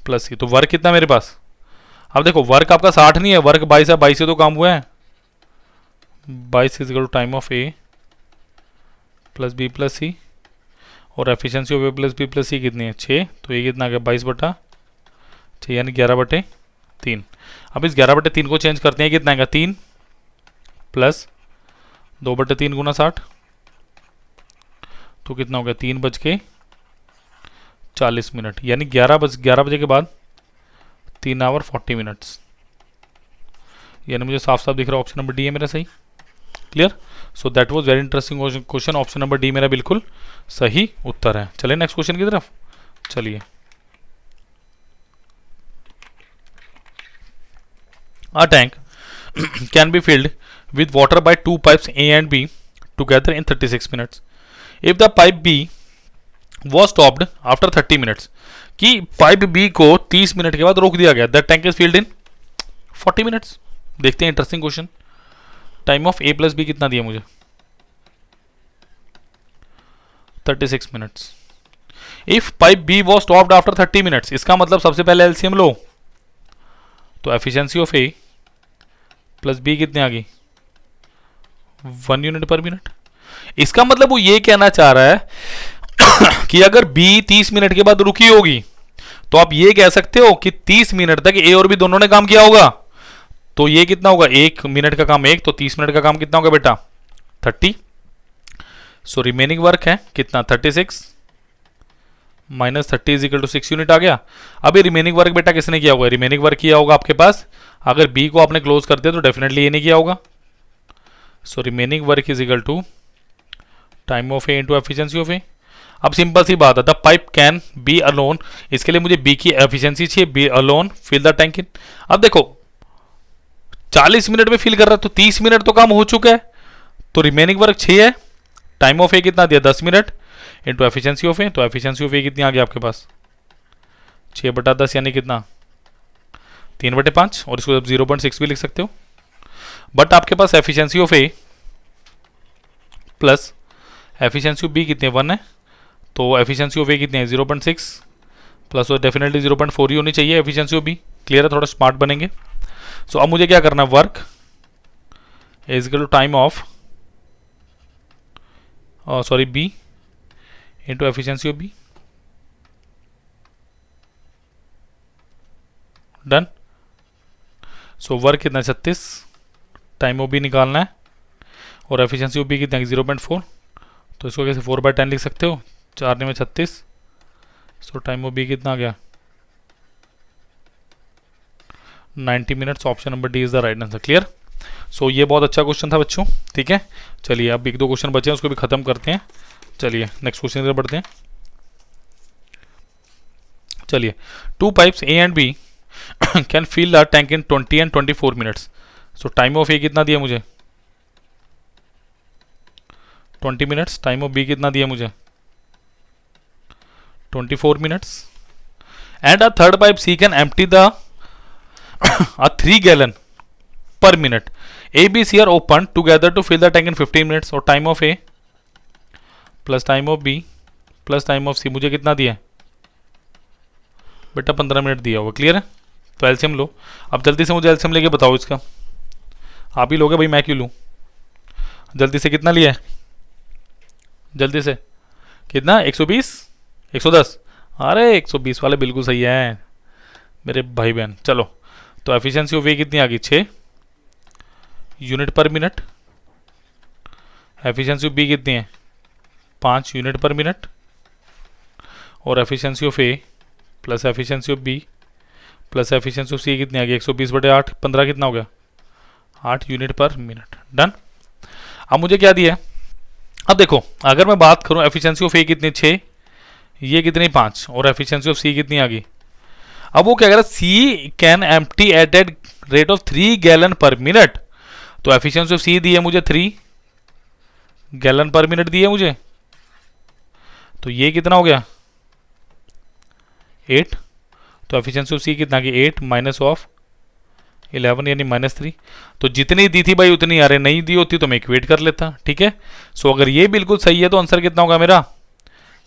plus C. तो वर्क कितना मेरे पास, अब देखो वर्क आपका 60 नहीं है, वर्क 22 है, 22 से तो काम हुआ है, 22 is equal to time of A plus B plus C, और efficiency of A plus B plus C कितनी है 6, तो ये कितना आ गया 22/6 यानी 11/3। अब इस 11/3 को चेंज करते हैं, कितना आएगा 3 प्लस 2/3 गुना 60, तो कितना हो गया 3:40 यानी 11 बजे के बाद 3 आवर 40 मिनट्स, यानी मुझे साफ साफ दिख रहा है ऑप्शन नंबर डी है मेरा सही। Clear. So that was very interesting question, option number D मेरा बिल्कुल सही उत्तर है। चलिए नेक्स्ट क्वेश्चन की तरफ चलिए। A tank can be filled with water by two pipes A and B together in 36 minutes. If the pipe B was stopped after 30 minutes, कि pipe B को 30 मिनट के बाद रोक दिया गया, that tank is filled in 40 minutes. देखते हैं interesting question. Time of A plus B कितना दिया मुझे? 36 minutes. If pipe B was stopped after 30 minutes, इसका मतलब सबसे पहले एलसीएम लो, तो efficiency of A plus B कितने आ गई? 1 यूनिट पर मिनट. इसका मतलब वो ये कहना चाह रहा है कि अगर बी 30 मिनट के बाद रुकी होगी तो आप ये कह सकते हो कि 30 मिनट तक ए और बी दोनों ने काम किया होगा. तो ये कितना होगा? 1 मिनट का काम 1, तो 30 मिनट का काम कितना होगा बेटा? 30. सो रिमेनिंग वर्क है कितना? 36 minus 30 is equal to 6 unit आ गया. अब ये रिमेनिंग वर्क बेटा किसने किया होगा? रिमेनिंग वर्क किया होगा आपके पास. अगर बी को आपने क्लोज कर दिया तो डेफिनेटली ये नहीं किया होगा. So remaining work is equal to time of A into efficiency of A. अब सिंपल सी बात है, the pipe can be alone. इसके लिए मुझे बी की एफिशिएंसी चाहिए, B alone fill the tank in. अब देखो 40 मिनट में फिल कर रहा है तो 30 मिनट तो काम हो चुका है, तो रिमेनिंग वर्क 6 है. टाइम ऑफ ए कितना दिया? 10 minute into efficiency of A. तो एफिशिएंसी ऑफ ए कितनी आ गई आपके पास? 6/10 यानी कितना? 3/5. और इसको आप 0.6 भी लिख सकते हो. बट आपके पास efficiency of A plus efficiency of B कितनी है? 1 है. तो एफिशिएंसी ऑफ ए कितनी है? 0.6 प्लस वो डेफिनेटली 0.4 ही होनी चाहिए एफिशिएंसी ऑफ बी. क्लियर है? थोड़ा स्मार्ट बनेंगे. सो अब मुझे क्या करना है? Work is equal to time of sorry B into efficiency of B. Done. So work कितना है? 36. टाइम ऑफ बी निकालना है और एफिशिएंसी ऑफ बी कितना है? 0.4. तो इसको कैसे 4/10 लिख सकते हो? 4 में 36. सो टाइम ऑफ बी कितना आ गया? 90 minutes. Option number D is the right answer. Clear? So ये बहुत अच्छा क्वेश्चन था बच्चों. ठीक है, चलिए अब 1-2 क्वेश्चन बचे हैं, उसको भी खत्म करते हैं. चलिए नेक्स्ट क्वेश्चन की तरफ बढ़ते हैं. चलिए, 2 pipes A and B can fill the tank in 20 and 24 minutes. So time of A कितना दिया मुझे? 20 मिनट्स. टाइम ऑफ बी कितना दिया मुझे? 24 minutes. And a third pipe C can empty the a 3 gallon per minute. A, B, C are open together to fill the tank in 15 minutes. और time of A plus time of B plus time of C मुझे कितना दिया है बेटा? 15 minute दिया हुआ. Clear है? तो एलसीएम लो. अब जल्दी से मुझे एलसीएम लेके बताओ इसका. आप ही लोगे भाई, मैं क्यों लूँ? जल्दी से कितना लिया है? जल्दी से कितना? 120 110. अरे 120 वाले बिल्कुल सही है मेरे भाई बहन. चलो, तो एफिशिएंसी ऑफ ए कितनी आ गई? 6 unit per minute. Efficiency of B कितनी है? 5 यूनिट पर मिनट. और efficiency of A plus efficiency of B plus efficiency of C कितनी आ गई? 120/8. 15 कितना हो गया? 8 यूनिट पर मिनट. डन. अब मुझे क्या दिया है? अब देखो, अगर मैं बात करूं एफिशिएंसी ऑफ ए कितनी? 6. ये कितनी? 5. और एफिशिएंसी ऑफ सी कितनी आ गई? अब वो क्या कह रहा है? C can empty at at rate of 3 gallon per minute. तो एफिशिएंसी ऑफ सी दी है मुझे 3 गैलन पर मिनट दी है मुझे. तो ये कितना हो गया? 8. तो एफिशिएंसी ऑफ सी कितना की? 8 माइनस ऑफ 11 यानी -3. तो जितनी दी थी भाई उतनी. अरे नहीं दी होती तो मैं इक्वेट कर लेता. ठीक है. सो अगर ये बिल्कुल सही है तो आंसर कितना होगा मेरा?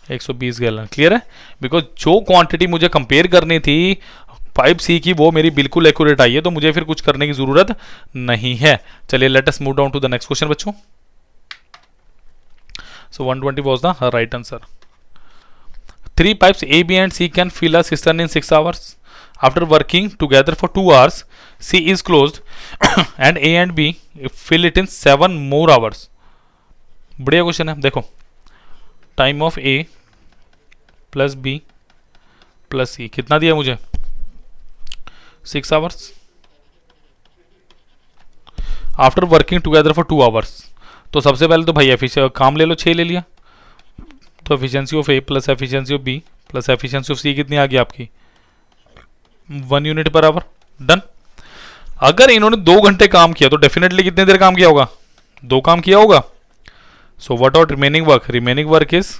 120 गैलन. क्लियर है? बिकॉज जो क्वांटिटी मुझे कंपेयर करनी थी पाइप सी की वो मेरी बिल्कुल एक्यूरेट आई है, तो मुझे फिर कुछ करने की जरूरत नहीं है. चलिए let us move down to the next question बच्चों. So 120 was the right answer. 3 pipes A, B and C can fill a cistern in 6 hours. After working together for 2 hours, C is closed and A and B fill it in 7 more hours. बढ़िया question है. देखो, time of A plus B plus C कितना दिया मुझे? 6 hours. After working together for 2 hours. तो सबसे पहले तो भाई काम ले लो, 6 ले लिया. तो efficiency of A plus efficiency of B plus efficiency of C कितनी आ गई आपकी? 1 यूनिट पर आवर. डन. अगर इन्होंने 2 घंटे काम किया तो डेफिनेटली कितने देर काम किया होगा, 2 काम किया होगा. So what out remaining work, remaining work is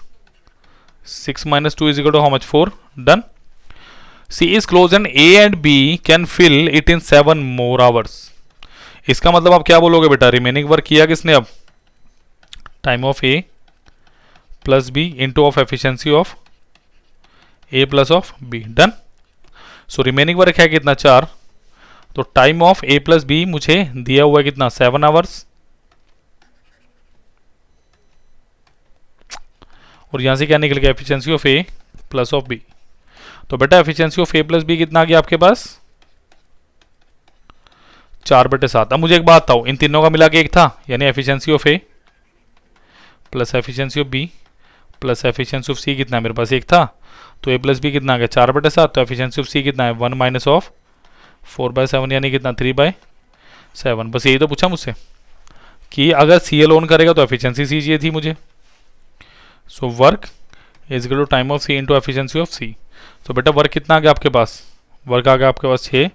6 minus 2 is equal to how much, 4. Done. C is closed and A and B can fill it in 7 more hours. इसका मतलब आप क्या बोलोगे बेटा, रिमेनिंग वर्क किया किसने अब, time of A plus B into of efficiency of A plus of B. Done. So remaining work है कितना, 4. तो time of A plus B मुझे दिया हुआ है कितना, 7 आवर्स. और यहां से क्या निकल गया, efficiency of A plus of B. तो बेटा efficiency of A plus B कितना आ गया आपके पास, 4/7. अब मुझे एक बात बताओ, इन तीनों का मिला के 1 था, यानी efficiency of A plus efficiency of B plus efficiency of C कितना है मेरे पास, 1 था. तो A प्लस B कितना आ गया, 4/7. तो एफिशिएंसी ऑफ C कितना है, 1 माइनस ऑफ 4/7 यानी कितना, 3/7. बस यही तो पूछा मुझसे कि अगर CL ऑन करेगा तो एफिशिएंसी C चाहिए थी मुझे. So work is equal to time of C into efficiency of C. तो बेटा वर्क कितना आ गया आपके पास, वर्क आ गया आपके पास 6.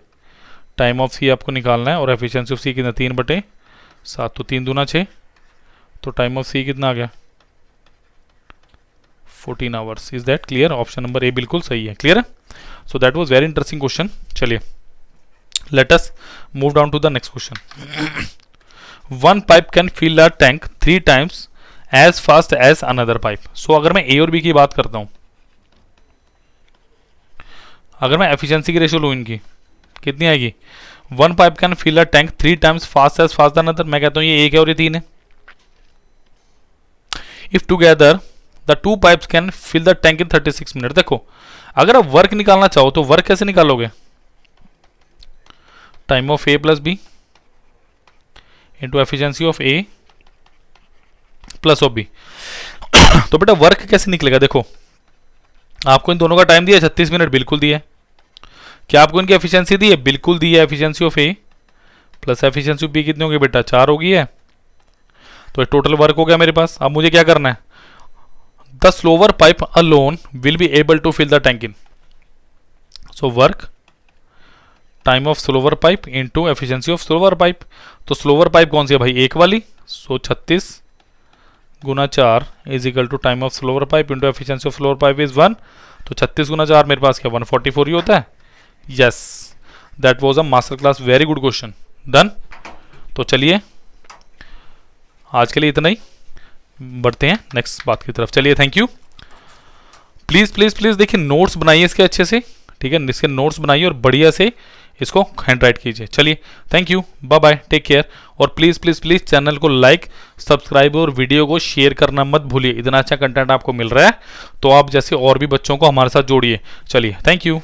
टाइम ऑफ C आपको निकालना है और एफिशिएंसी ऑफ C कितना, 3/7. तो 3 दूना 6. तो टाइम ऑफ C कितना आ गया, 14 hours. Is that clear, option number A बिल्कुल सही है. क्लियर है. So that was very interesting question. चलिए let us move down to the next question. One pipe can fill a tank 3 times as fast as another pipe. So अगर मैं ए और B की बात करता हूं, अगर मैं एफिशिएंसी की रेशियो लूं इनकी, कितनी आएगी, one pipe can fill a tank 3 times fast as fast another. मैं कहता हूं ये 1 है और ये 3 है. If together the 2 pipes can fill the tank in 36 minute. देखो अगर आप वर्क निकालना चाहो तो वर्क कैसे निकालोगे, time of A plus B into efficiency of A plus of B. तो बेटा वर्क कैसे निकलेगा, देखो आपको इन दोनों का टाइम दिया 36 मिनट, बिल्कुल दिया है. क्या आपको इनकी एफिशिएंसी दी है, बिल्कुल दी है. Efficiency of A plus efficiency of B कितनी होगी बेटा, 4 होगी है. तो टोटल वर्क हो गया मेरे पास. अब मुझे क्या करना है, the slower pipe alone will be able to fill the tank in. So work time of slower pipe into efficiency of slower pipe. तो स्लोवर पाइप कौन सी है भाई, 1 वाली. सो 36 गुना 4 is equal to time of slower pipe into efficiency of slower pipe is 1. तो 36 गुना 4 मेरे पास क्या, 144 ही होता है. Yes that was a master class, very good question. Done. तो चलिए आज के लिए इतना ही, बढ़ते हैं नेक्स्ट बात की तरफ. चलिए thank you. Please please please देखिए नोट्स बनाइए इसके अच्छे से, ठीक है, इसके नोट्स बनाइए और बढ़िया से इसको हैंड राइट कीजिए. चलिए thank you, bye bye, take care. और प्लीज़ प्लीज़ प्लीज़ चैनल को लाइक, सब्सक्राइब और वीडियो को शेयर करना मत भूलिए. इतना अच्छा कंटेंट आपको मिल रहा है तो आप जैसे और भी बच्चों को हमारे साथ जोड़िए. चलिए थैंक यू.